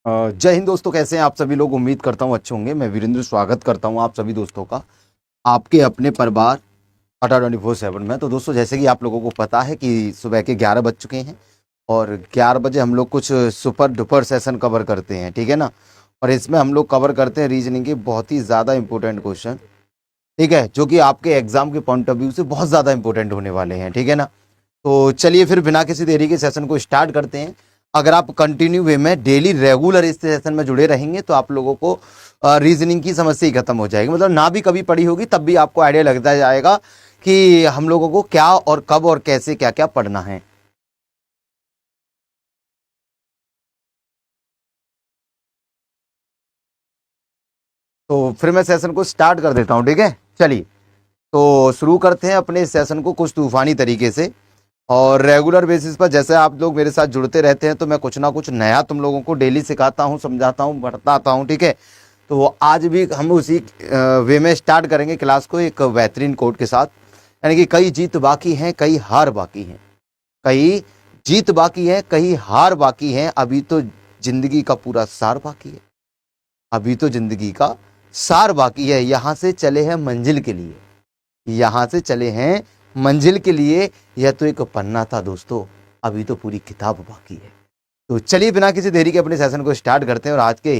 जय हिंद दोस्तों, कैसे हैं आप सभी लोग। उम्मीद करता हूँ अच्छे होंगे। मैं वीरेंद्र स्वागत करता हूँ आप सभी दोस्तों का आपके अपने परिवार अड्डा 24/7 में। तो दोस्तों, जैसे कि आप लोगों को पता है कि सुबह के 11 बज चुके हैं और 11 बजे हम लोग कुछ सुपर डुपर सेशन कवर करते हैं, ठीक है ना। और इसमें हम लोग कवर करते हैं रीजनिंग के बहुत ही ज़्यादा इंपॉर्टेंट क्वेश्चन, ठीक है, जो कि आपके एग्जाम के पॉइंट ऑफ व्यू से बहुत ज़्यादा इंपॉर्टेंट होने वाले हैं, ठीक है ना। तो चलिए फिर बिना किसी देरी के सेशन को स्टार्ट करते हैं। अगर आप कंटिन्यू वे में डेली रेगुलर इस सेशन में जुड़े रहेंगे तो आप लोगों को रीजनिंग की समस्या ही खत्म हो जाएगी। मतलब ना भी कभी पढ़ी होगी तब भी आपको आइडिया लगता जाएगा कि हम लोगों को क्या और कब और कैसे क्या क्या पढ़ना है। तो फिर मैं सेशन को स्टार्ट कर देता हूँ, ठीक है। चलिए, तो शुरू करते हैं अपने सेशन को कुछ तूफानी तरीके से। और रेगुलर बेसिस पर जैसे आप लोग मेरे साथ जुड़ते रहते हैं तो मैं कुछ ना कुछ नया तुम लोगों को डेली सिखाता हूँ, समझाता हूँ, बताता हूँ, ठीक है। तो आज भी हम उसी वे में स्टार्ट करेंगे क्लास को एक बेहतरीन कोट के साथ, यानी कि कई जीत बाकी हैं कई हार बाकी हैं, कई जीत बाकी है कई हार बाकी हैं, अभी तो जिंदगी का पूरा सार बाकी है, अभी तो जिंदगी का सार बाकी है, यहाँ से चले हैं मंजिल के लिए, यहाँ से चले हैं मंजिल के लिए, यह तो एक पन्ना था दोस्तों, अभी तो पूरी किताब बाकी है। तो चलिए बिना किसी देरी के अपने सेशन को स्टार्ट करते हैं और आज के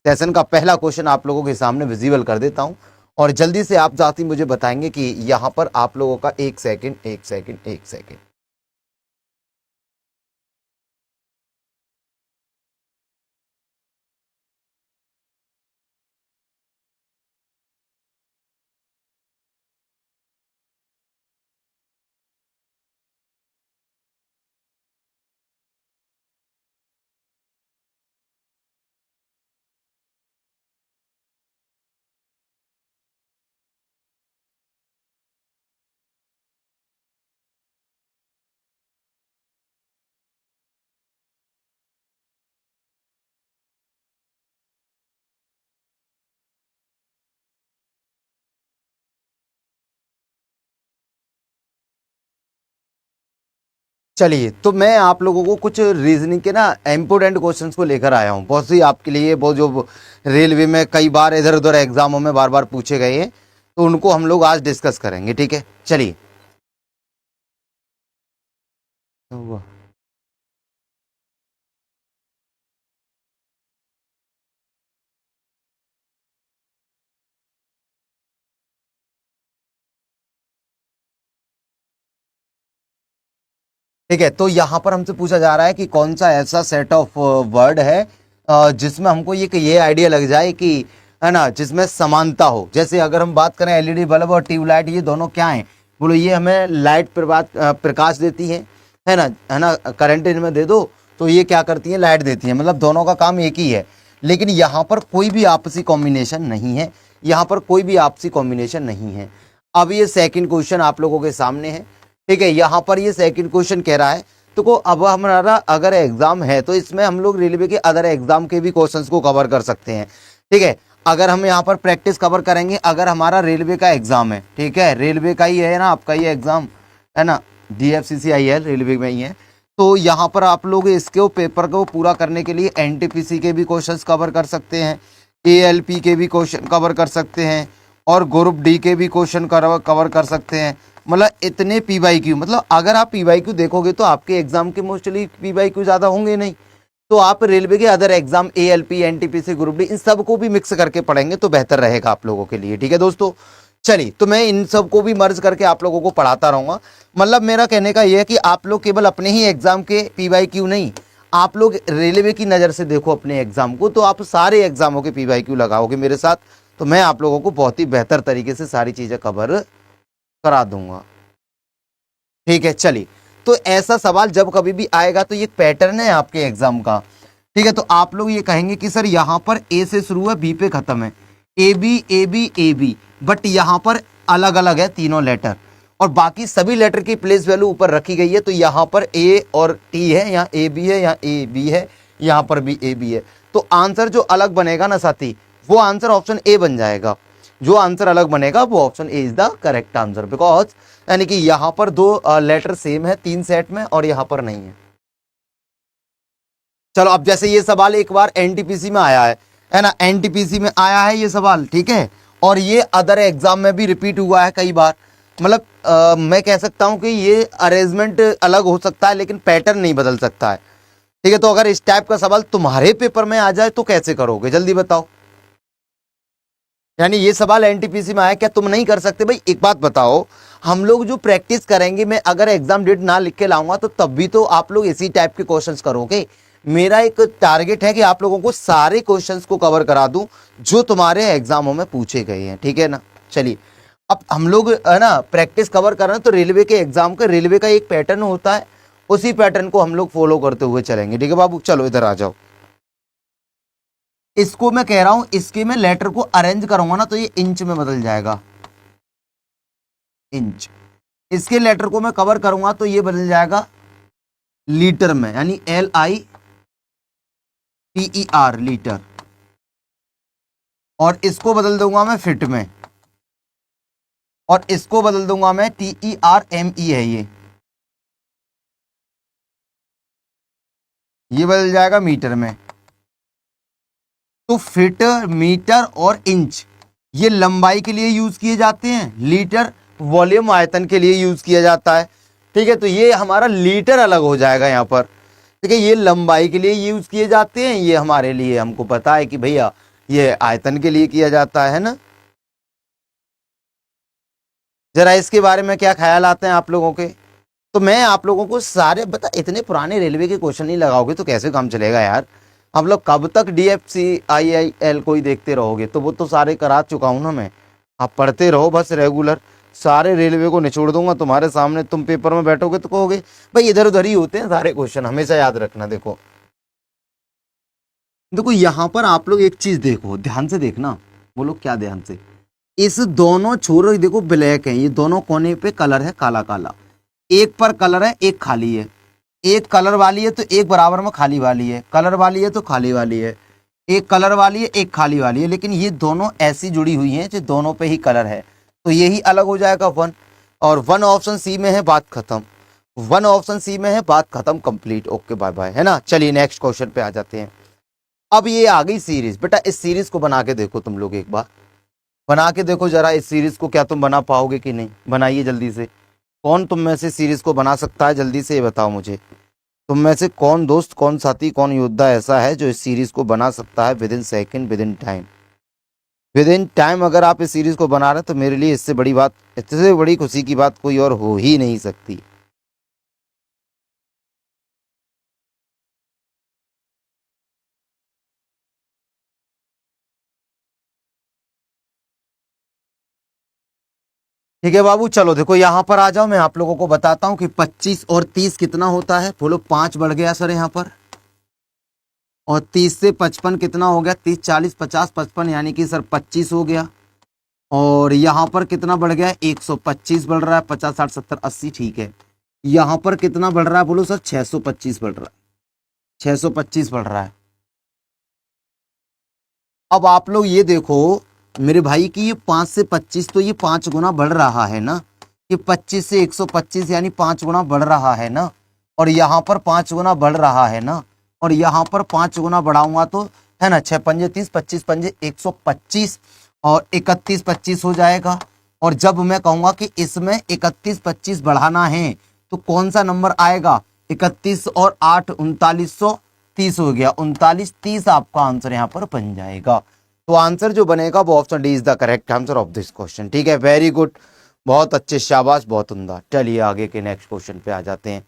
सेशन का पहला क्वेश्चन आप लोगों के सामने विजिबल कर देता हूं। और जल्दी से आप साथ ही मुझे बताएंगे कि यहां पर आप लोगों का एक सेकंड एक सेकंड एक सेकंड। चलिए, तो मैं आप लोगों को कुछ रीजनिंग के ना इम्पोर्टेंट क्वेश्चंस को लेकर आया हूँ, बहुत सी आपके लिए, वो जो रेलवे में कई बार इधर उधर एग्जामों में बार बार पूछे गए हैं, तो उनको हम लोग आज डिस्कस करेंगे, ठीक है। चलिए, ठीक है। तो यहाँ पर हमसे पूछा जा रहा है कि कौन सा ऐसा सेट ऑफ वर्ड है जिसमें हमको ये आइडिया लग जाए कि, है ना, जिसमें समानता हो। जैसे अगर हम बात करें एलईडी बल्ब और ट्यूबलाइट, ये दोनों क्या हैं? बोलो, ये हमें लाइट प्रकाश देती है ना, है ना। करंट इनमें दे दो तो ये क्या करती है? लाइट देती है। मतलब दोनों का काम एक ही है। लेकिन यहाँ पर कोई भी आपसी कॉम्बिनेशन नहीं है, यहाँ पर कोई भी आपसी कॉम्बिनेशन नहीं है। अब ये सेकंड क्वेश्चन आप लोगों के सामने है, ठीक है। यहाँ पर ये सेकंड क्वेश्चन कह रहा है, तो को अब हमारा अगर एग्जाम है तो इसमें हम लोग रेलवे के अदर एग्जाम के भी क्वेश्चंस को कवर कर सकते हैं, ठीक है। अगर हम यहाँ पर प्रैक्टिस कवर करेंगे, अगर हमारा रेलवे का एग्जाम है, ठीक है, रेलवे का ही है ना आपका ये एग्जाम, है ना, DFCCIL रेलवे में ही है। तो यहाँ पर आप लोग इसके पेपर को पूरा करने के लिए NTPC के भी क्वेश्चंस कवर कर सकते हैं, ALP के भी क्वेश्चन कवर कर सकते हैं और ग्रुप डी के भी क्वेश्चन कवर कर सकते हैं। मतलब इतने PYQ, मतलब अगर आप PYQ देखोगे तो आपके एग्जाम के मोस्टली PYQ ज़्यादा होंगे नहीं। तो आप रेलवे के other exam ALP, NTPC, group D, इन सब को भी मिक्स करके पढ़ेंगे तो बेहतर रहेगा आप लोगों के लिए, ठीक है दोस्तों। चलिए, तो मैं इन सब को भी मर्ज करके आप लोगों को पढ़ाता रहूँगा। मतलब मेरा कहने का ये है कि आप लोग केवल अपने ही एग्जाम के PYQ नहीं, आप लोग रेलवे की नज़र से देखो अपने एग्जाम को, तो आप सारे एग्जामों के PYQ लगाओगे मेरे साथ, तो मैं आप लोगों को बहुत ही बेहतर तरीके से सारी चीज़ें कवर करा दूंगा, ठीक है। चलिए, तो ऐसा सवाल जब कभी भी आएगा तो ये पैटर्न है आपके एग्जाम का, ठीक है। तो आप लोग ये कहेंगे कि सर यहाँ पर ए से शुरू है, बी पे खत्म है, A B A B A B, but यहाँ पर अलग अलग है तीनों लेटर और बाकी सभी लेटर की प्लेस वैल्यू ऊपर रखी गई है। तो यहाँ पर ए और टी है, यहाँ ए बी है, यहाँ ए बी है, यहाँ पर भी ए बी है। तो आंसर जो अलग बनेगा ना साथी, वो आंसर ऑप्शन ए बन जाएगा। जो आंसर अलग बनेगा वो option A is the correct answer, because यानी कि यहाँ पर दो लेटर सेम है तीन सेट में और यहाँ पर नहीं है। चलो अब जैसे ये सवाल एक बार एनटीपीसी में आया है ना, एनटीपीसी में आया है ये सवाल, ठीक है, और ये अदर एग्जाम में भी रिपीट हुआ है कई बार। मतलब मैं कह सकता हूं कि ये अरेंजमेंट अलग हो सकता है लेकिन पैटर्न नहीं बदल सकता है, ठीक है। तो अगर इस टाइप का सवाल तुम्हारे पेपर में आ जाए तो कैसे करोगे, जल्दी बताओ। यानी ये सवाल एनटीपीसी में आया, क्या तुम नहीं कर सकते? भाई एक बात बताओ, हम लोग जो प्रैक्टिस करेंगे, मैं अगर एग्जाम डेट ना लिख के लाऊंगा तो तब भी तो आप लोग इसी टाइप के क्वेश्चंस करोगे। मेरा एक टारगेट है कि आप लोगों को सारे क्वेश्चंस को कवर करा दूं जो तुम्हारे एग्जामों में पूछे गए हैं, ठीक है ना। चलिए अब हम लोग है ना प्रैक्टिस कवर कर रहे हैं, तो रेलवे के एग्जाम का रेलवे का एक पैटर्न होता है, उसी पैटर्न को हम लोग फॉलो करते हुए चलेंगे, ठीक है बाबू। चलो इधर आ जाओ। इसको मैं कह रहा हूं, इसके मैं लेटर को अरेंज करूंगा ना तो ये इंच में बदल जाएगा, इंच। इसके लेटर को मैं कवर करूंगा तो ये बदल जाएगा लीटर में, यानी LITER, लीटर। और इसको बदल दूंगा मैं फिट में, और इसको बदल दूंगा मैं TERME है ये बदल जाएगा मीटर में। तो फिट, मीटर और इंच ये लंबाई के लिए यूज किए जाते हैं, लीटर वॉल्यूम आयतन के लिए यूज किया जाता है, ठीक है। तो ये हमारा लीटर अलग हो जाएगा यहाँ पर, ठीक है। ये लंबाई के लिए यूज किए जाते हैं, ये हमारे लिए हमको पता है कि भैया ये आयतन के लिए किया जाता है ना। जरा इसके बारे में क्या ख्याल आते हैं आप लोगों के? तो मैं आप लोगों को सारे बता, इतने पुराने रेलवे के क्वेश्चन नहीं लगाओगे तो कैसे काम चलेगा यार। आप लोग कब तक DFC IIL को ही देखते रहोगे? तो वो तो सारे करा चुका हूं ना मैं। आप पढ़ते रहो बस रेगुलर, सारे रेलवे को निचोड़ दूंगा तुम्हारे सामने। तुम पेपर में बैठोगे तो कहोगे भाई इधर उधर ही होते हैं सारे क्वेश्चन, हमेशा याद रखना। देखो देखो यहाँ पर आप लोग एक चीज देखो, ध्यान से देखना, बोलो क्या ध्यान से। इस दोनों छोर देखो ब्लैक है, ये दोनों कोने पे कलर है काला काला, एक पर कलर है एक खाली है, एक कलर वाली है तो एक बराबर में खाली वाली है, कलर वाली है तो खाली वाली है, एक कलर वाली है एक खाली वाली है। लेकिन ये दोनों ऐसी जुड़ी हुई हैं जो दोनों पे ही कलर है, तो यही अलग हो जाएगा 1। और 1 ऑप्शन सी में है, बात खत्म। 1 ऑप्शन सी में है, बात खत्म, कंप्लीट, ओके बाय बाय, है ना। चलिए नेक्स्ट क्वेश्चन पे आ जाते हैं। अब ये आ गई सीरीज। बेटा इस सीरीज को बना के देखो तुम लोग, एक बार बना के देखो जरा इस सीरीज को, क्या तुम बना पाओगे कि नहीं? बनाइए जल्दी से। कौन तुम में से सीरीज को बना सकता है, जल्दी से ये बताओ मुझे। तुम में से कौन दोस्त, कौन साथी, कौन योद्धा ऐसा है जो इस सीरीज को बना सकता है with in second, with in time? With in time अगर आप इस सीरीज को बना रहे हैं तो मेरे लिए इससे बड़ी बात, इससे बड़ी खुशी की बात कोई और हो ही नहीं सकती। ठीक है बाबू, चलो देखो यहाँ पर आ जाओ, मैं आप लोगों को बताता हूँ कि 25 और 30 कितना होता है। बोलो 5 बढ़ गया सर यहाँ पर, और 30 से 55 कितना हो गया? 30 40 50 55, यानी कि सर 25 हो गया। और यहाँ पर कितना बढ़ गया? 125 बढ़ रहा है, 50 60 70 80, ठीक है। यहाँ पर कितना बढ़ रहा है? बोलो सर 625 बढ़ रहा है, 625 बढ़ रहा है। अब आप लोग ये देखो मेरे भाई कि ये 5 से 25 तो ये 5 गुना बढ़ रहा है ना, ये 25 से 125 यानी 5 गुना बढ़ रहा है ना, और यहाँ पर 5 गुना बढ़ रहा है ना, और यहाँ पर 5 गुना बढ़ाऊंगा तो है ना, 6 पंजे 30, 25 पंजे 125, और 31 25 हो जाएगा। और जब मैं कहूंगा कि इसमें 31 25 बढ़ाना है तो कौन सा नंबर आएगा? 31 और 8 3930 हो गया, 3930 आपका आंसर यहाँ पर बन जाएगा। तो आंसर जो बनेगा वो option D is the correct answer of this question, ठीक है। वेरी गुड, बहुत अच्छे, शाबाश, बहुत उम्दा। चलिए आगे के नेक्स्ट क्वेश्चन पे आ जाते हैं।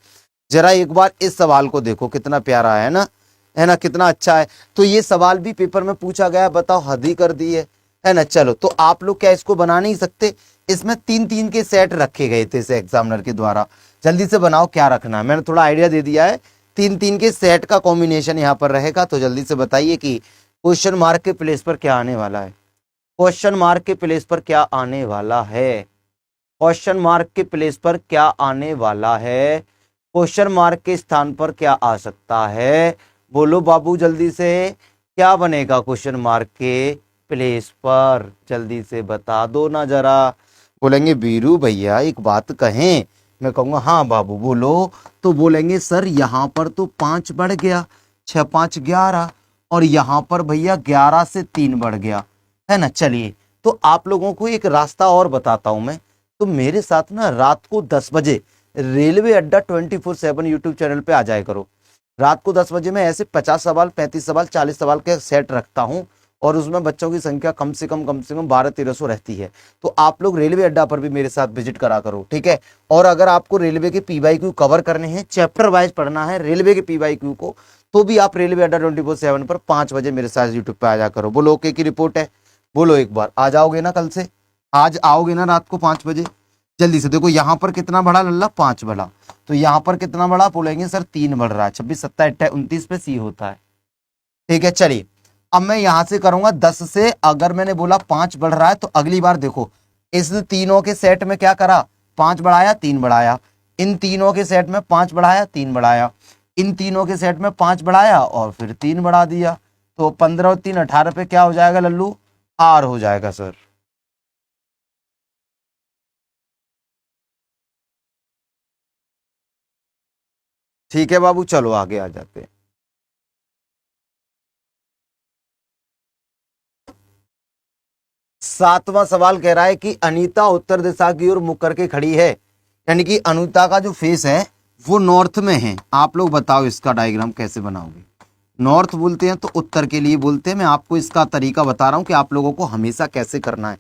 जरा एक बार इस सवाल को देखो, कितना प्यारा है ना, कितना अच्छा है। तो ये सवाल भी पेपर में पूछा गया, बताओ हद ही कर दी है ना। चलो तो आप लोग क्या इसको बना नहीं सकते? इसमें 3-3 के सेट रखे गए थे इसे एग्जामिनर के द्वारा। जल्दी से बनाओ क्या रखना है, मैंने थोड़ा आइडिया दे दिया है। 3-3 के सेट का कॉम्बिनेशन यहाँ पर रहेगा। तो जल्दी से बताइए कि क्वेश्चन मार्क के प्लेस पर क्या आने वाला है? क्वेश्चन मार्क के प्लेस पर क्या आने वाला है? क्वेश्चन मार्क के प्लेस पर क्या आने वाला है? क्वेश्चन मार्क के स्थान पर क्या आ सकता है? बोलो बाबू जल्दी से, क्या बनेगा क्वेश्चन मार्क के प्लेस पर? जल्दी से बता दो ना जरा। बोलेंगे बीरू भैया एक बात कहें, मैं कहूँगा हाँ बाबू बोलो, तो बोलेंगे सर यहाँ पर तो 5 बढ़ गया, 6 5 11, और यहाँ पर भैया 11 से 3 बढ़ गया, है ना। चलिए, तो आप लोगों को एक रास्ता और बताता हूं मैं। तो मेरे साथ ना रात को 10 बजे रेलवे अड्डा 24/7 यूट्यूब चैनल पे आ जाए करो। रात को 10 बजे मैं ऐसे 50 सवाल, 35 सवाल, 40 सवाल के सेट रखता हूं, और उसमें बच्चों की संख्या कम से कम 12-1300 रहती है। तो आप लोग रेलवे अड्डा पर भी मेरे साथ विजिट करा करो, ठीक है। और अगर आपको रेलवे के पीवाईक्यू कवर करने हैं, चैप्टर वाइज पढ़ना है रेलवे के पीवाईक्यू को, तो भी आप रेलवे अड्डा 24/7 पर 5 बजे मेरे साथ यूट्यूब पे आ जा करो। बोलो ओके की रिपोर्ट है? बोलो एक बार, आ जाओगे ना? कल से आज आओगे ना रात को 5 बजे? जल्दी से देखो, यहां पर कितना बढ़ा लल्ला? 5 बढ़ा। तो यहां पर कितना बढ़ा? बोलेंगे सर 3 बढ़ रहा है। 26 27 28 29 पे सी होता है, ठीक है। चलिए, अब मैं यहां से करूंगा 10 से। अगर मैंने बोला 5 बढ़ रहा है, तो अगली बार देखो, इस तीनों के सेट में क्या करा? 5 बढ़ाया, 3 बढ़ाया। इन तीनों के सेट में 5 बढ़ाया, 3 बढ़ाया। इन तीनों के सेट में 5 बढ़ाया और फिर 3 बढ़ा दिया। तो 15 और 3 18 पे क्या हो जाएगा लल्लू? आर हो जाएगा सर। ठीक है बाबू, चलो आगे आ जाते हैं। सातवां सवाल कह रहा है कि अनीता उत्तर दिशा की ओर मुख करके खड़ी है, यानी कि अनीता का जो फेस है वो नॉर्थ में है। आप लोग बताओ इसका डायग्राम कैसे बनाओगे? नॉर्थ बोलते हैं तो उत्तर के लिए बोलते हैं। मैं आपको इसका तरीका बता रहा हूं कि आप लोगों को हमेशा कैसे करना है।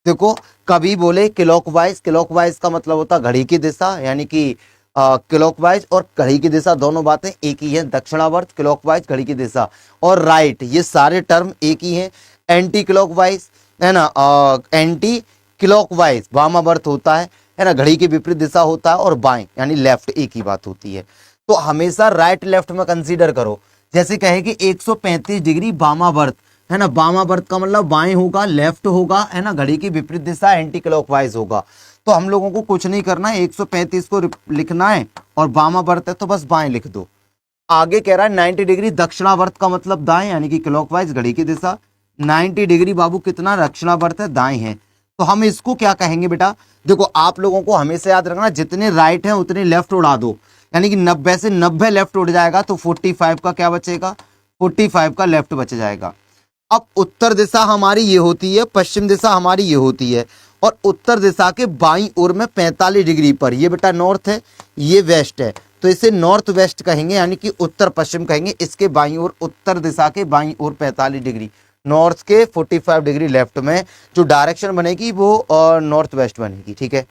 देखो, कभी बोले क्लॉकवाइज, क्लॉकवाइज का मतलब होता है घड़ी की दिशा, यानी कि क्लॉकवाइज और घड़ी की दिशा दोनों बातें एक ही है। दक्षिणावर्त, क्लॉकवाइज, घड़ी की दिशा, और राइट, ये सारे टर्म एक ही हैं। एंटी क्लॉकवाइज, है ना, एंटी क्लॉकवाइज वामावर्त होता है ना, घड़ी की विपरीत दिशा होता है, और बाएं यानी लेफ्ट एक ही बात होती है। तो हमेशा राइट लेफ्ट में कंसीडर करो। जैसे कहे कि 135 डिग्री वामावर्त, है ना, वामावर्त का मतलब बाएं होगा, लेफ्ट होगा, है ना, घड़ी की विपरीत दिशा एंटी क्लॉकवाइज होगा। तो हम लोगों को कुछ नहीं करना है, 135 को लिखना है, और वामावर्त है तो बस बाएं लिख दो। आगे कह रहा है 90 डिग्री दक्षिणावर्त का मतलब दाएं, यानी कि क्लॉकवाइज घड़ी की दिशा। 90 डिग्री बाबू कितना दक्षिणावर्त है? दाएं है। तो हम इसको क्या कहेंगे बेटा? देखो, आप लोगों को हमेशा याद रखना, जितने राइट हैं उतने लेफ्ट उड़ा दो, यानी कि 90 से 90 लेफ्ट उड़ जाएगा तो 45 का क्या बचेगा? 45 का लेफ्ट बच जाएगा। अब उत्तर दिशा हमारी ये होती है, पश्चिम दिशा हमारी ये होती है, और उत्तर दिशा के बाईं ओर में 45 डिग्री पर ये बेटा नॉर्थ है, ये वेस्ट है, तो इसे नॉर्थ वेस्ट कहेंगे, यानी कि उत्तर पश्चिम कहेंगे। इसके बाईं ओर, उत्तर दिशा के बाईं ओर 45 डिग्री, नॉर्थ के 45 डिग्री लेफ्ट में जो डायरेक्शन बनेगी वो नॉर्थ वेस्ट बनेगी, ठीक है।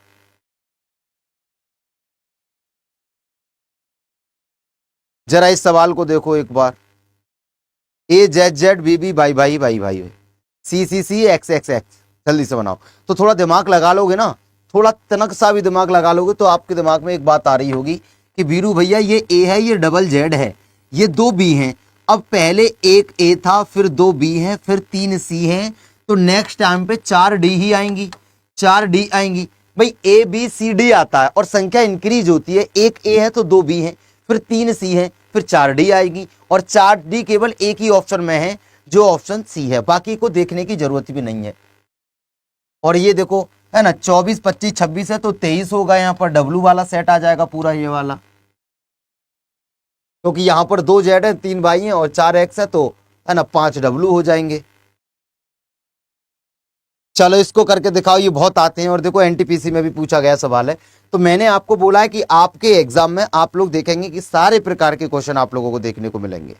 जरा इस सवाल को देखो एक बार। A Z Z B B Y Y Y Y, C C C X X X, जल्दी से बनाओ। तो थोड़ा दिमाग लगा लोगे ना, थोड़ा तनक सा भी दिमाग लगा लोगे, तो आपके दिमाग में एक बात आ रही होगी कि वीरू भैया ये ए है, ये डबल जेड है, ये 2 बी हैं। अब पहले एक ए था, फिर 2 बी हैं, फिर 3 सी हैं, तो नेक्स्ट टाइम पे 4 डी ही आएंगी, 4 डी आएंगी। भाई ए बी सी डी आता है और संख्या इंक्रीज होती है। एक ए है तो 2 बी हैं, फिर 3 सी है, फिर 4 डी आएगी, और 4 डी केवल एक ही ऑप्शन में है जो ऑप्शन सी है, बाकी को देखने की जरूरत भी नहीं है। और ये देखो, है ना, 24 25 26 है तो 23 होगा, यहाँ पर डब्लू वाला सेट आ जाएगा पूरा ये वाला, क्योंकि यहाँ पर 2 जेड है, 3 वाई है और 4 एक्स है, तो है ना 5 डब्लू हो जाएंगे। चलो इसको करके दिखाओ, ये बहुत आते हैं, और देखो एनटीपीसी में भी पूछा गया सवाल है। तो मैंने आपको बोला है कि आपके एग्जाम में आप लोग देखेंगे कि सारे प्रकार के क्वेश्चन आप लोगों को देखने को मिलेंगे।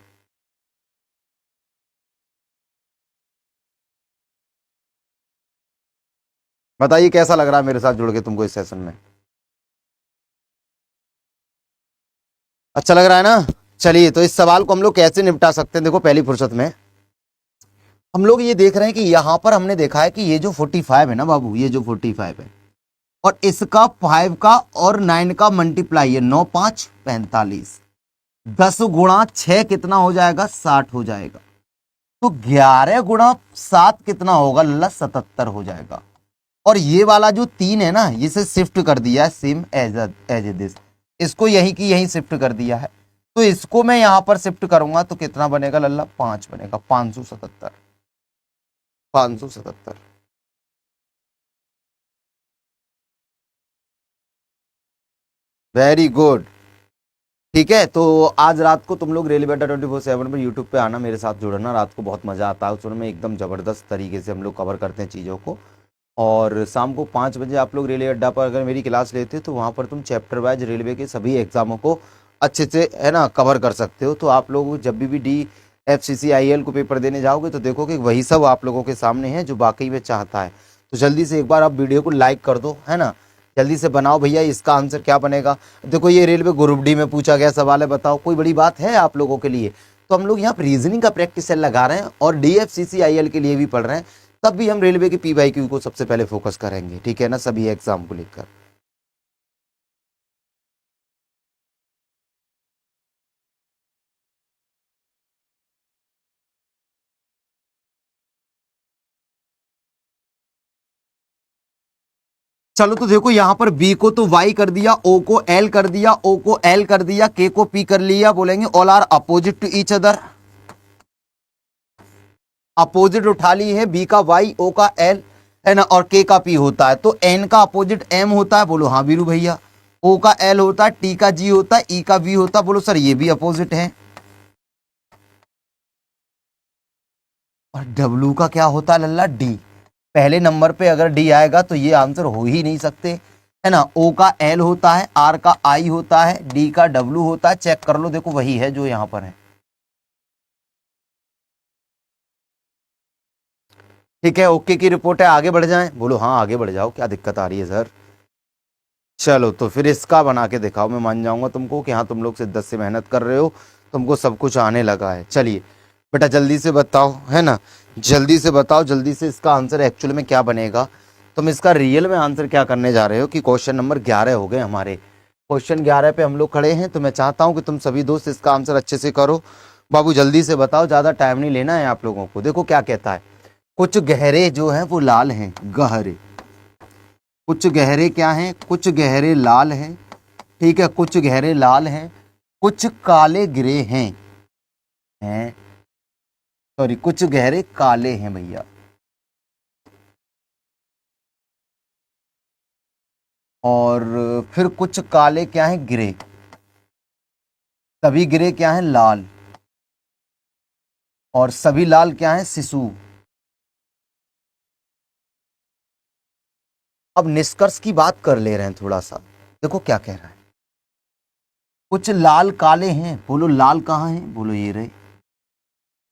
बताइए कैसा लग रहा है मेरे साथ जुड़ के तुमको इस सेशन में? अच्छा लग रहा है ना? चलिए, तो इस सवाल को हम लोग कैसे निपटा सकते हैं? देखो, पहली फुर्सत में हम लोग ये देख रहे हैं कि यहां पर हमने देखा है कि ये जो 45 है ना बाबू, ये जो 45 है, और इसका 5 का और 9 का मल्टीप्लाई है, 9 5 45, 10 गुणा 6 कितना हो जाएगा? 60 हो जाएगा। तो 11 गुणा 7 कितना होगा लल्ला? 77 हो जाएगा। और ये वाला जो 3 है ना, इसे शिफ्ट कर दिया है सेम एज दिस, इसको यहीं की यहीं शिफ्ट कर दिया है। तो इसको मैं यहां पर शिफ्ट करूंगा तो कितना बनेगा लल्ला? 5 बनेगा, 577, 577। Very good. ठीक है, तो आज रात को तुम लोग रेलवे अड्डा 24/7 पर यूट्यूब पे आना, मेरे साथ जुड़ना, रात को बहुत मज़ा आता है उसमें, एकदम ज़बरदस्त तरीके से हम लोग कवर करते हैं चीज़ों को। और शाम को 5 बजे आप लोग रेलवे अड्डा पर अगर मेरी क्लास लेते हो तो वहाँ पर तुम चैप्टर वाइज रेलवे के सभी एग्जामों को अच्छे से है ना कवर कर सकते हो। तो आप लोग जब भी DFCCIL को पेपर देने जाओगे तो देखो कि वही सब आप लोगों के सामने है जो वाकई में चाहता है। तो जल्दी से एक बार आप वीडियो को लाइक कर दो, है ना, जल्दी से बनाओ भैया, इसका आंसर क्या बनेगा। देखो ये रेलवे ग्रुप डी में पूछा गया सवाल है, बताओ कोई बड़ी बात है आप लोगों के लिए। तो हम लोग यहाँ पर रीजनिंग का प्रैक्टिस सेल लगा रहे हैं और DFCCIL के लिए भी पढ़ रहे हैं, तब भी हम रेलवे के PYQ को सबसे पहले फोकस करेंगे, ठीक है ना, सभी एग्जाम को लेकर। चलो तो देखो यहाँ पर बी को तो वाई कर दिया, ओ को एल कर दिया, ओ को एल कर दिया, के को पी कर लिया, बोलेंगे all are opposite to each other, opposite उठा ली है, बी का वाई, ओ का एल, है ना, और के का पी होता है, तो एन का अपोजिट एम होता है, बोलो हाँ बीरू भैया, ओ का एल होता है, टी का जी होता है, ई का वी होता है, बोलो सर ये भी अपोजिट है, और डब्ल्यू का क्या होता है लल्ला, डी। पहले नंबर पे अगर डी आएगा तो ये आंसर हो ही नहीं सकते, है ना। ओ का एल होता है, आर का आई होता है, डी का डब्ल्यू होता है, चेक कर लो, देखो वही है जो यहाँ पर है। ठीक है, ओके की रिपोर्ट है, आगे बढ़ जाएं, बोलो हाँ आगे बढ़ जाओ, क्या दिक्कत आ रही है सर। चलो तो फिर इसका बना के दिखाओ, मैं मान जाऊंगा तुमको कि हाँ तुम लोग शिद्दत से मेहनत कर रहे हो, तुमको सब कुछ आने लगा है। चलिए बेटा जल्दी से बताओ, है ना, जल्दी से बताओ, जल्दी से इसका आंसर एक्चुअल में क्या बनेगा। तुम इसका रियल में आंसर क्या करने जा रहे हो कि क्वेश्चन नंबर 11 हो गए हमारे, क्वेश्चन 11 पे हम लोग खड़े हैं। तो मैं चाहता हूँ कि तुम सभी दोस्त इसका आंसर अच्छे से करो। बाबू जल्दी से बताओ, ज़्यादा टाइम नहीं लेना है आप लोगों को। देखो क्या कहता है, कुछ गहरे जो हैं वो लाल हैं, गहरे, कुछ गहरे क्या हैं, कुछ गहरे लाल हैं, ठीक है, कुछ गहरे लाल हैं, कुछ काले ग्रे हैं सॉरी कुछ गहरे काले हैं भैया, और फिर कुछ काले क्या हैं, ग्रे, सभी ग्रे क्या हैं, लाल, और सभी लाल क्या हैं, शिशु। अब निष्कर्ष की बात कर ले रहे हैं थोड़ा सा, देखो क्या कह रहा है, कुछ लाल काले हैं, बोलो लाल कहाँ हैं, बोलो ये रहे,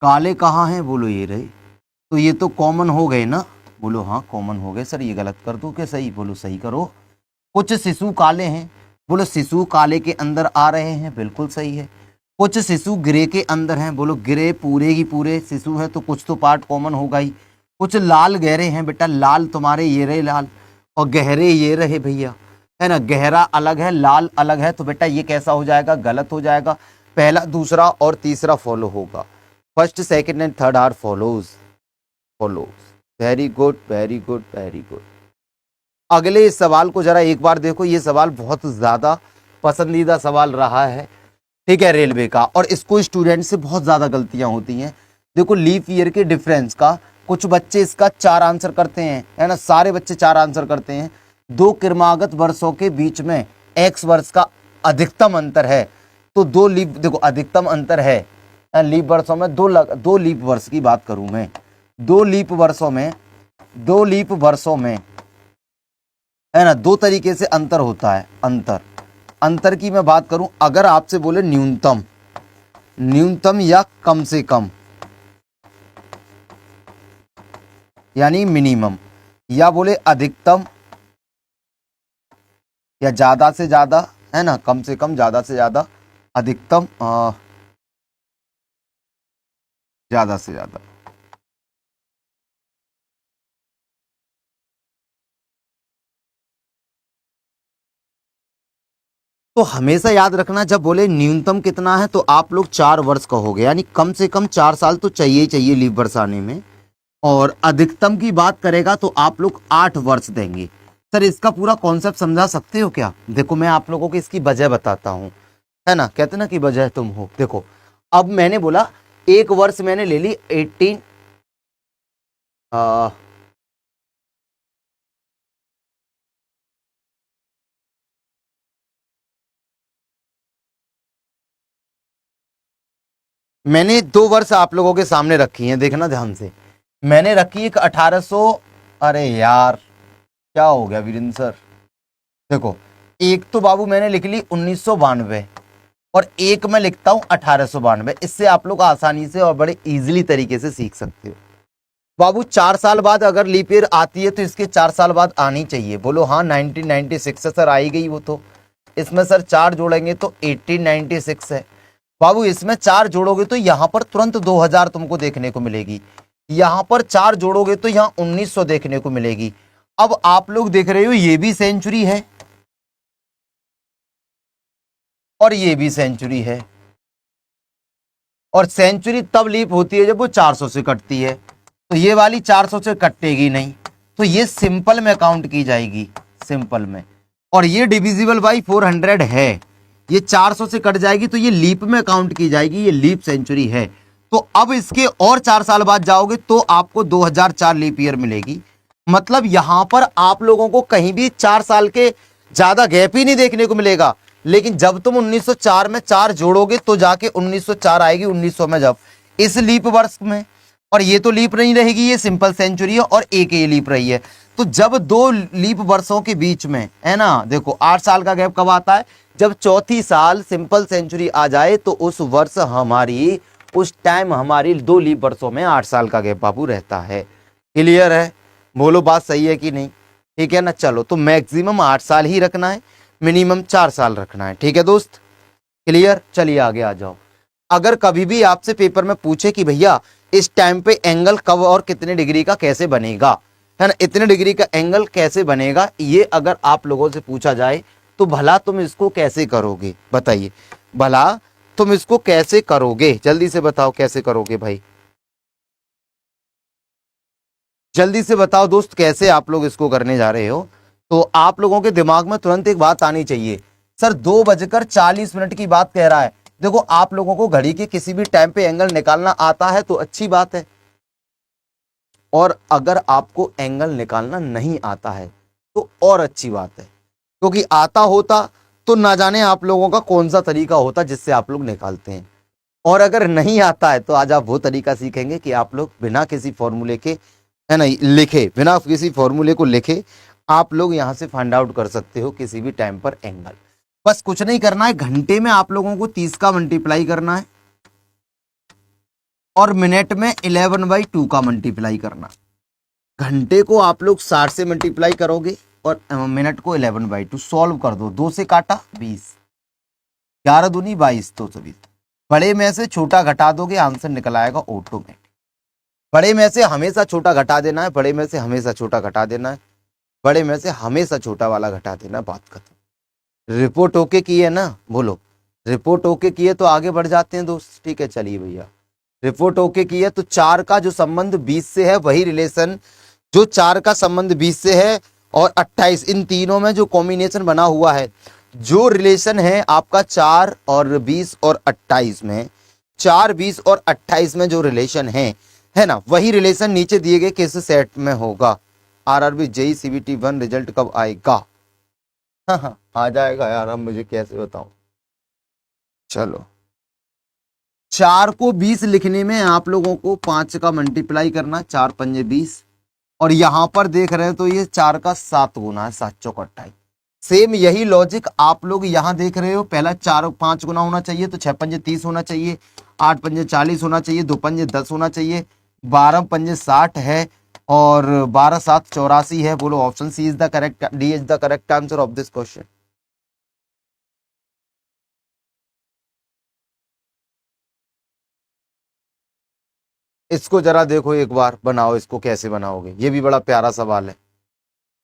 काले कहाँ हैं, बोलो ये रहे, तो ये तो कॉमन हो गए ना, बोलो हाँ कॉमन हो गए। सर ये गलत कर दूं क्या सही, बोलो सही करो। कुछ शिशु काले हैं, बोलो शिशु काले के अंदर आ रहे हैं, बिल्कुल सही है। कुछ शिशु ग्रे के अंदर हैं, बोलो ग्रे पूरे की पूरे शिशु है तो कुछ तो पार्ट कॉमन होगा ही। कुछ लाल गहरे हैं, बेटा लाल तुम्हारे ये रहे लाल, और गहरे ये रहे भैया, है ना, गहरा अलग है लाल अलग है, तो बेटा ये कैसा हो जाएगा, गलत हो जाएगा। पहला दूसरा और तीसरा फॉलो होगा, first second and third are follows, follows, very good very good very good. अगले इस सवाल को जरा एक बार देखो, ये सवाल बहुत ज्यादा पसंदीदा सवाल रहा है, ठीक है, रेलवे का, और इसको स्टूडेंट से बहुत ज्यादा गलतियां होती हैं। देखो लीप ईयर के डिफरेंस का, कुछ बच्चे इसका 4 आंसर करते हैं, है ना, सारे बच्चे 4 आंसर करते हैं। 2 क्रमागत वर्षों के बीच में x वर्ष का अधिकतम अंतर है, तो 2 लीप, देखो अधिकतम अंतर है लीप वर्षों में, दो लीप वर्ष की बात करूं मैं, 2 लीप वर्षों में, 2 लीप वर्षों में, है ना, 2 तरीके से अंतर होता है, अंतर, अंतर की मैं बात करूं, अगर आपसे बोले न्यूनतम, न्यूनतम या कम से कम, यानी मिनिमम, या बोले अधिकतम या ज्यादा से ज्यादा, है ना, कम से कम ज्यादा से ज्यादा, अधिकतम ज्यादा से ज्यादा। तो हमेशा याद रखना, जब बोले न्यूनतम कितना है तो आप लोग 4 वर्ष कहोगे, यानी कम से कम 4 साल तो चाहिए ही चाहिए लीव वर्ष आने में, और अधिकतम की बात करेगा तो आप लोग 8 वर्ष देंगे। सर इसका पूरा कॉन्सेप्ट समझा सकते हो क्या, देखो मैं आप लोगों को इसकी वजह बताता हूँ, है ना, कहते ना कि वजह तुम हो। देखो अब मैंने बोला 1 वर्ष मैंने ले ली 18, मैंने 2 वर्ष आप लोगों के सामने रखी है, देखना ध्यान से। मैंने रखी एक 1800, अरे यार क्या हो गया वीरेंद्र सर, देखो एक तो बाबू मैंने लिख ली 1992 और एक मैं लिखता हूं 1892। इससे आप लोग आसानी से और बड़े इजीली तरीके से सीख सकते हो। बाबू 4 साल बाद अगर लीप ईयर आती है तो इसके 4 साल बाद आनी चाहिए। बोलो हाँ 1996 है सर, आई गई वो तो। इसमें सर 4 जोड़ेंगे तो 1896 है। बाबू इसमें 4 जोड़ोगे तो यहां पर तुरंत 2000 तुमको देखने को मिलेगी। यहां पर 4 जोड़ोगे तो यहां 1900 देखने को मिलेगी। अब आप लोग देख रहे हो ये भी सेंचुरी है और ये भी सेंचुरी है, और सेंचुरी तब लीप होती है जब वो 400 से कटती है, तो ये वाली 400 से कटेगी नहीं, तो ये सिंपल में काउंट की जाएगी, सिंपल में। और ये डिविजिबल बाई 400 है, ये 400 से कट जाएगी तो ये लीप में काउंट की जाएगी, ये लीप सेंचुरी है। तो अब इसके और 4 साल बाद जाओगे तो आपको 2004 लीप ईयर मिलेगी। मतलब यहां पर आप लोगों को कहीं भी 4 साल के ज्यादा गैप ही नहीं देखने को मिलेगा। लेकिन जब तुम 1904 में 4 जोड़ोगे तो जाके 1904 आएगी 1900 में, जब इस लीप वर्ष में। और ये तो लीप नहीं रहेगी, ये सिंपल सेंचुरी है और एक ये लीप रही है। तो जब 2 लीप वर्षों के बीच में है ना, देखो 8 साल का गैप कब आता है, जब चौथी साल सिंपल सेंचुरी आ जाए तो उस वर्ष हमारी, उस टाइम हमारी 2 लीप वर्षों में 8 साल का गैप बाबू रहता है। क्लियर है? बोलो बात सही है कि नहीं? ठीक है ना। चलो तो मैक्सिमम 8 साल ही रखना है, मिनिमम 4 साल रखना है। ठीक है दोस्त, क्लियर? चलिए आगे आ जाओ। अगर कभी भी आपसे पेपर में पूछे कि भैया इस टाइम पे एंगल कब और कितने डिग्री का कैसे बनेगा, है ना, इतने डिग्री का एंगल कैसे बनेगा, ये अगर आप लोगों से पूछा जाए तो भला तुम इसको कैसे करोगे? बताइए, भला तुम इसको कैसे करोगे? जल्दी से बताओ कैसे करोगे भाई, जल्दी से बताओ दोस्त, कैसे आप लोग इसको करने जा रहे हो? तो आप लोगों के दिमाग में तुरंत एक बात आनी चाहिए, सर 2:40 की बात कह रहा है। देखो आप लोगों को घड़ी के किसी भी टाइम पे एंगल निकालना आता है तो अच्छी बात है, और अगर आपको एंगल निकालना नहीं आता है तो और अच्छी बात है, क्योंकि आता होता तो ना जाने आप लोगों का कौन सा तरीका होता जिससे आप लोग निकालते हैं। और अगर नहीं आता है तो आज आप वो तरीका सीखेंगे कि आप लोग बिना किसी फॉर्मूले के, है ना, लिखे, बिना किसी फॉर्मूले को लिखे आप लोग यहां से फाइंड आउट कर सकते हो किसी भी टाइम पर एंगल। बस कुछ नहीं करना है, घंटे में आप लोगों को 30 का मल्टीप्लाई करना है और मिनट में 11/2 का मल्टीप्लाई करना। घंटे को आप लोग 60 से मल्टीप्लाई करोगे और मिनट को 11/2। सॉल्व कर दो, 2 से काटा 20, 11 दूनी 22, 220। बड़े में से छोटा घटा दोगे आंसर निकल आएगा ऑटोमेटिक। बड़े में से हमेशा छोटा घटा देना है, बड़े में से हमेशा छोटा घटा देना है, बड़े में से हमेशा छोटा वाला घटा देना, बात खत्म। रिपोर्ट ओके की है ना? बोलो रिपोर्ट ओके की है तो आगे बढ़ जाते हैं दोस्त। ठीक है चलिए भैया, रिपोर्ट ओके की है तो 4 का जो संबंध 20 से है वही रिलेशन, जो 4 का संबंध 20 से है और 28, इन तीनों में जो कॉम्बिनेशन बना हुआ है, जो रिलेशन है आपका 4 और 20 और 28 में, 4, 20 और 28 में जो रिलेशन है ना, वही रिलेशन नीचे दिए गए किस सेट में होगा? आरआरबी जेई सीबीटी 1 रिजल्ट कब आएगा? हाँ हाँ आ जाएगा यार, अब मुझे कैसे बताऊं। चलो 4 को 20 लिखने में आप लोगों को 5 का मल्टीप्लाई करना, 4 पंजे 20, और यहां पर देख रहे हो तो ये 4 का 7 गुना है, 7 चौक 28। सेम यही लॉजिक आप लोग यहां देख रहे हो, पहला 4 5 गुना होना चाहिए तो 6 पंजे 30 होना चाहिए, 8 पंजे 40 होना चाहिए, 2 पंजे 10 होना चाहिए, 12 पंजे 60 है और 12 7 84 है। बोलो option C is the correct, D is the correct answer of this question. इसको जरा देखो एक बार, बनाओ इसको, कैसे बनाओगे? ये भी बड़ा प्यारा सवाल है।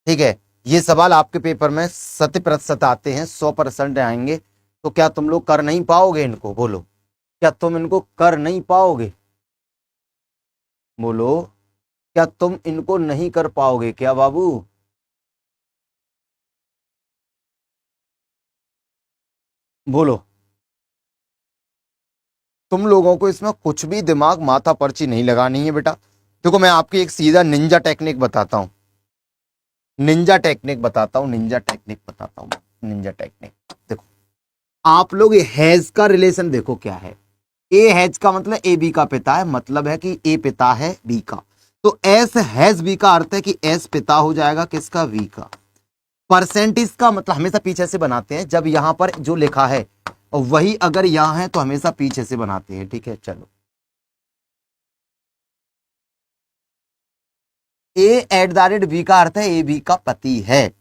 ठीक है, ये सवाल आपके पेपर में 100% आते हैं, 100% आएंगे। तो क्या तुम लोग कर नहीं पाओगे इनको? बोलो क्या तुम इनको कर नहीं पाओगे? बोलो क्या तुम इनको नहीं कर पाओगे क्या बाबू? बोलो। तुम लोगों को इसमें कुछ भी दिमाग माथा पर्ची नहीं लगानी है बेटा। देखो मैं आपकी एक सीधा निंजा टेक्निक बताता हूं, निंजा टेक्निक बताता हूं, निंजा टेक्निक बताता हूं, निंजा टेक्निक। देखो आप लोग हैज का रिलेशन देखो क्या है, ए हैज का मतलब ए बी का पिता है, मतलब है कि ए पिता है बी का। तो एस हैज बी का अर्थ है कि एस पिता हो जाएगा किसका, वी का। परसेंटेज का मतलब हमेशा पीछे से बनाते हैं, जब यहां पर जो लिखा है वही अगर यहां है तो हमेशा पीछे से बनाते हैं, ठीक है। चलो, ए एट द रेट बी का अर्थ है ए बी का पति है,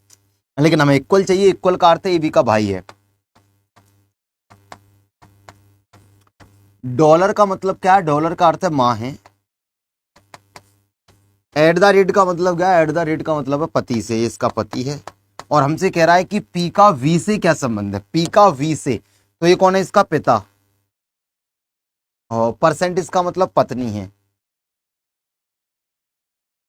लेकिन हमें इक्वल चाहिए, इक्वल का अर्थ है ए बी का भाई है। डॉलर का मतलब क्या है, डॉलर का अर्थ है मां है। एट द रेट का मतलब क्या है, एट द रेट का मतलब है पति से, इसका पति है। और हमसे कह रहा है कि पी का वी से क्या संबंध है, पी का वी से, तो ये कौन है, इसका पिता। और परसेंट इसका मतलब पत्नी है।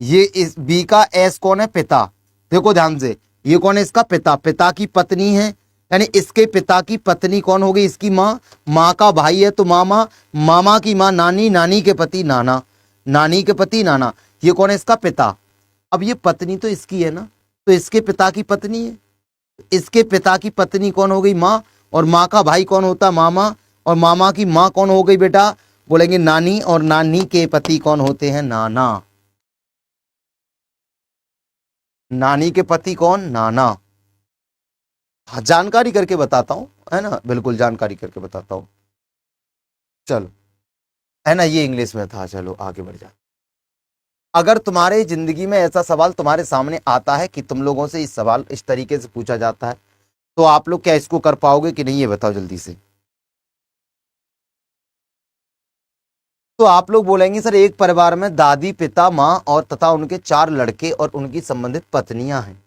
ये इस बी का एस कौन है, पिता। देखो ध्यान से, ये कौन है, इसका पिता, पिता की पत्नी है, यानी इसके पिता की पत्नी कौन होगी, इसकी माँ। माँ का भाई है तो मामा, मामा की माँ नानी, नानी के पति नाना, नानी के पति नाना। ये कौन है, इसका पिता। अब ये पत्नी तो इसकी है ना, तो इसके पिता की पत्नी है, इसके पिता की पत्नी कौन हो गई, माँ। और माँ का भाई कौन होता है, मामा। और मामा की माँ कौन हो गई बेटा, बोलेंगे नानी। और नानी के पति कौन होते हैं, नाना। नानी के पति कौन, नाना। हाँ, जानकारी करके बताता हूं, है ना, बिल्कुल जानकारी करके बताता हूं। चलो, है ना, ये इंग्लिश में था। चलो आगे बढ़ जा। अगर तुम्हारे जिंदगी में ऐसा सवाल तुम्हारे सामने आता है कि तुम लोगों से इस सवाल इस तरीके से पूछा जाता है, तो आप लोग क्या इसको कर पाओगे कि नहीं, ये बताओ जल्दी से। तो आप लोग बोलेंगे सर एक परिवार में दादी, पिता, माँ और तथा उनके 4 लड़के और उनकी संबंधित पत्नियां हैं।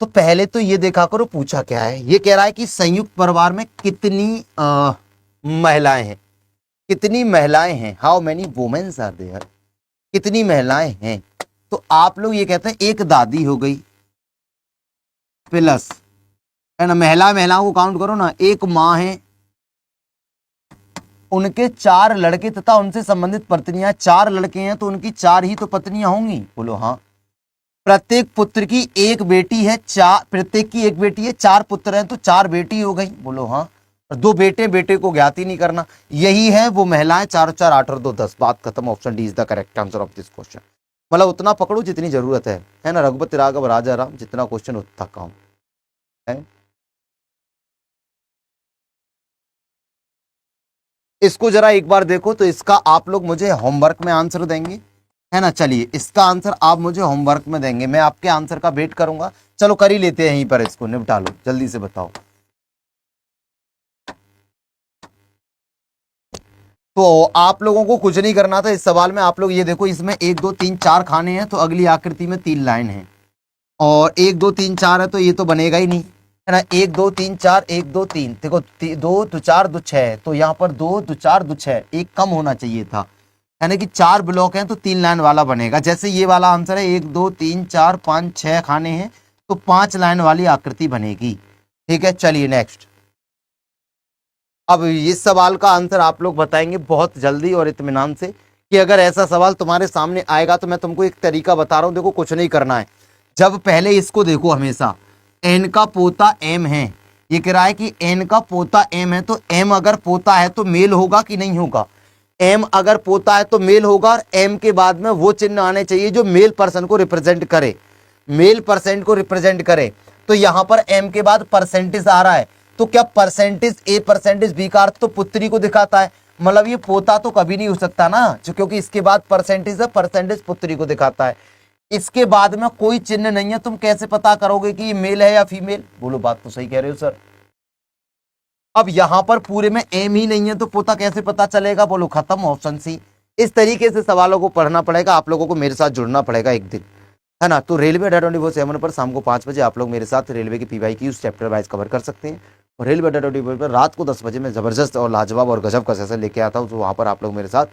तो पहले तो ये देखा करो पूछा क्या है। ये कह रहा है कि संयुक्त परिवार में कितनी महिलाएं हैं, कितनी महिलाएं हैं, how many womens are there, कितनी महिलाएं हैं। तो आप लोग ये कहते हैं एक दादी हो गई प्लस, है ना, महिलाओं को काउंट करो ना, एक माँ है, उनके 4 लड़के तथा उनसे संबंधित पत्नियां। 4 लड़के हैं तो उनकी 4 ही तो पत्नियां होंगी, बोलो हाँ। प्रत्येक पुत्र की एक बेटी है, 4, प्रत्येक की एक बेटी है, 4 पुत्र हैं तो 4 बेटी हो गई, बोलो हाँ। और 2 बेटे, बेटे को ज्ञात ही नहीं करना। यही है वो महिलाएं, 4 और 4 8 और 2 10, बात खत्म। Option D is the correct answer of this question. मतलब उतना पकड़ो जितनी जरूरत है ना, रघुपति राघव राजा राम, जितना क्वेश्चन उतना काम है। इसको जरा एक बार देखो, तो इसका आप लोग मुझे होमवर्क में आंसर देंगे, है ना। चलिए, इसका आंसर आप मुझे होमवर्क में देंगे, मैं आपके आंसर का वेट करूंगा। चलो कर ही लेते हैं, यहीं पर इसको निपटा लो, जल्दी से बताओ। तो आप लोगों को कुछ नहीं करना था इस सवाल में। आप लोग ये देखो, इसमें 1 2 3 4 खाने हैं, तो अगली आकृति में 3 लाइन है। और 1 2 3 4 है तो ये तो बनेगा ही नहीं, है ना। 1 2 3 4, 1 2 3, देखो 2 2 4 2 6, तो यहाँ पर 2 2 4 2 6, एक कम होना चाहिए था, यानी कि 4 ब्लॉक हैं तो 3 लाइन वाला बनेगा। जैसे ये वाला आंसर है, 1 2 3 4 5 6 खाने हैं तो 5 लाइन वाली आकृति बनेगी, ठीक है। चलिए नेक्स्ट। अब इस सवाल का आंसर आप लोग बताएंगे बहुत जल्दी और इत्मीनान से, कि अगर ऐसा सवाल तुम्हारे सामने आएगा तो मैं तुमको एक तरीका बता रहा हूं, देखो कुछ नहीं करना है। जब पहले इसको देखो, हमेशा एन का पोता एम है, ये कह रहा है कि एन का पोता एम है, तो एम अगर पोता है तो मेल होगा कि नहीं होगा। एम अगर पोता है तो मेल होगा, और एम के बाद में वो चिन्ह आने चाहिए जो मेल पर्सन को रिप्रेजेंट करे, मेल परसेंट को रिप्रेजेंट करे। तो यहां पर एम के बाद परसेंटेज आ रहा है, तो क्या परसेंटेज ए परसेंटेज बी का अर्थ तो पुत्री को दिखाता है, मतलब ये पोता तो कभी नहीं हो सकता ना, क्योंकि इसके बाद परसेंटेज है, परसेंटेज पुत्री को दिखाता है। इसके बाद में कोई चिन्ह नहीं है, तुम कैसे पता करोगे कि ये मेल है या फीमेल, बोलो बात तो सही कह रहे हो सर। अब यहां पर पूरे में एम ही नहीं है तो पोता कैसे पता चलेगा, बोलो खत्म, ऑप्शन सी। इस तरीके से सवालों को पढ़ना पड़ेगा, आप लोगों को मेरे साथ जुड़ना पड़ेगा एक दिन, है ना। तो रेलवे 24/7 पर शाम को 5 बजे आप लोग मेरे साथ रेलवे की PYQ उस चैप्टर वाइज कवर कर सकते हैं। और रेलवे 24 पर रात को 10 बजे मैं जबरदस्त और लाजवाब और गजब का सेशन लेके आता हूँ, तो वहां पर आप लोग मेरे साथ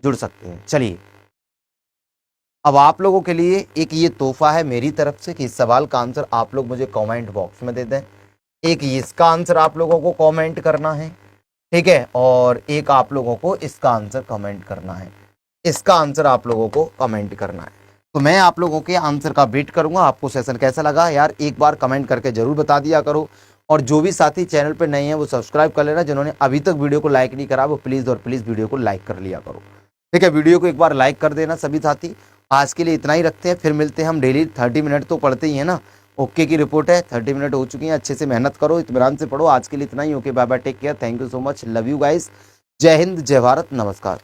जुड़ सकते हैं। चलिए, अब आप लोगों के लिए एक ये तोहफा है मेरी तरफ से कि इस सवाल का आंसर आप लोग मुझे कमेंट बॉक्स में दे दें। एक इसका आंसर आप लोगों को कमेंट करना है, ठीक है, और एक आप लोगों को इसका आंसर कमेंट करना है, इसका आंसर आप लोगों को कमेंट करना है। तो मैं आप लोगों के आंसर का वेट करूंगा। आपको सेशन कैसा लगा यार, एक बार कमेंट करके जरूर बता दिया करो। और जो भी साथी चैनल पे नए हैं वो सब्सक्राइब कर लेना, जिन्होंने अभी तक वीडियो को लाइक नहीं करा वो प्लीज़ और प्लीज़ वीडियो को लाइक कर लिया करो। ठीक है, वीडियो को एक बार लाइक कर देना सभी साथी। आज के लिए इतना ही रखते हैं, फिर मिलते हैं हम डेली। 30 मिनट तो पढ़ते ही है ना। ओके की रिपोर्ट है, 30 मिनट हो चुकी हैं, अच्छे से मेहनत करो, इत्मीनान से पढ़ो। आज के लिए इतना ही। Okay, bye bye, take care, thank you so much, love you guys, जय हिंद, जय भारत, नमस्कार।